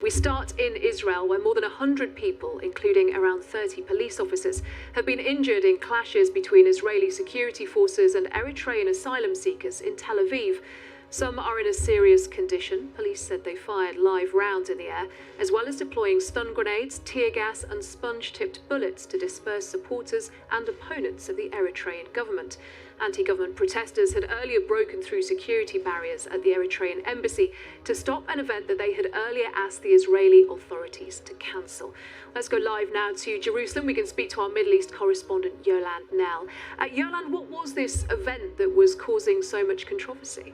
We start in Israel, where more than 100 people, including around 30 police officers, have been injured in clashes between Israeli security forces and Eritrean asylum seekers in Tel Aviv. Some are in a serious condition. Police said they fired live rounds in the air, as well as deploying stun grenades, tear gas and sponge-tipped bullets to disperse supporters and opponents of the Eritrean government. Anti-government protesters had earlier broken through security barriers at the Eritrean embassy to stop an event that they had earlier asked the Israeli authorities to cancel. Let's go live now to Jerusalem. We can speak to our Middle East correspondent, Yolande Knell. Yolande, what was this event that was causing so much controversy?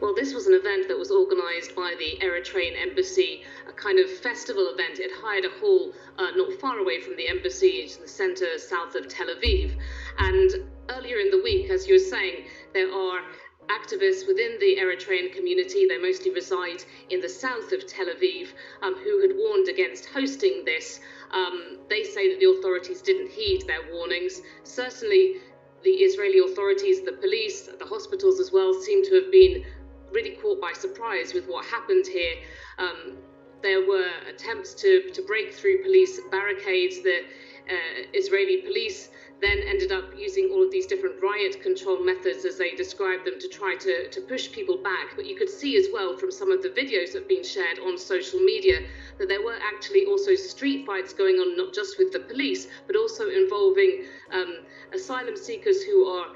Well, this was an event that was organised by the Eritrean embassy, a kind of festival event. It hired a hall not far away from the embassy, in the centre south of Tel Aviv. And earlier in the week, as you were saying, there are activists within the Eritrean community, they mostly reside in the south of Tel Aviv, who had warned against hosting this. They say that the authorities didn't heed their warnings. Certainly, the Israeli authorities, the police, the hospitals as well, seem to have been really caught by surprise with what happened here. There were attempts to break through police barricades. The Israeli police then ended up using all of these different riot control methods, as they described them, to try to push people back. But you could see as well from some of the videos that have been shared on social media that there were actually also street fights going on, not just with the police, but also involving asylum seekers who are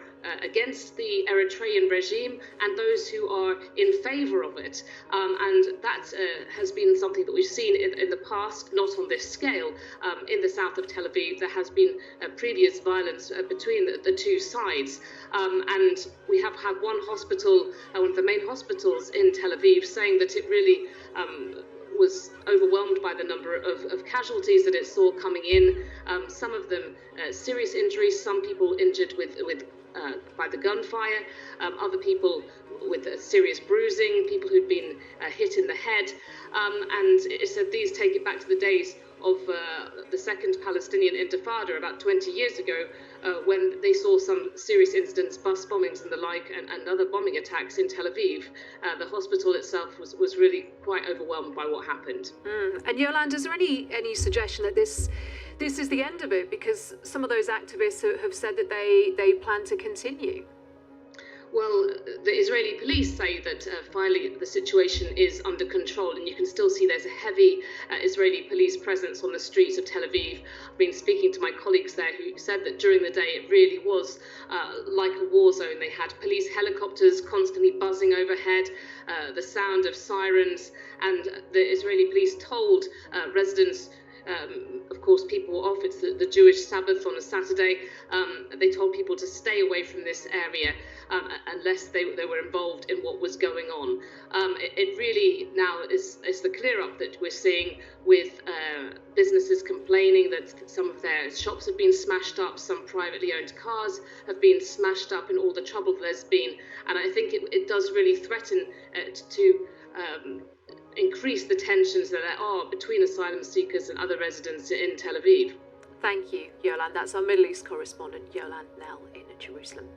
against the Eritrean regime and those who are in favour of it. And that has been something that we've seen in the past, not on this scale. In the south of Tel Aviv, there has been previous violence between the two sides. And we have had one hospital, one of the main hospitals in Tel Aviv, saying that it really was overwhelmed by the number of casualties that it saw coming in. Some of them serious injuries, some people injured by the gunfire, other people with serious bruising, people who'd been hit in the head. And it said these take it back to the days of the second Palestinian Intifada about 20 years ago, when they saw some serious incidents, bus bombings and the like, and other bombing attacks in Tel Aviv. The hospital itself was really quite overwhelmed by what happened. And Yolande, is there any suggestion that this is the end of it? Because some of those activists have said that they plan to continue. Well, the Israeli police say that finally the situation is under control, and you can still see there's a heavy Israeli police presence on the streets of Tel Aviv. I've been speaking to my colleagues there who said that during the day it really was like a war zone. They had police helicopters constantly buzzing overhead, the sound of sirens, and the Israeli police told residents, of course, people were off. It's the Jewish Sabbath on a Saturday. They told people to stay away from this area unless they were involved in what was going on. It really now is the clear up that we're seeing, with businesses complaining that some of their shops have been smashed up, some privately owned cars have been smashed up, and all the trouble that there's been. And I think it does really threaten to increase the tensions that there are between asylum seekers and other residents in Tel Aviv. Thank you, Yolande. That's our Middle East correspondent, Yolande Knell, in Jerusalem.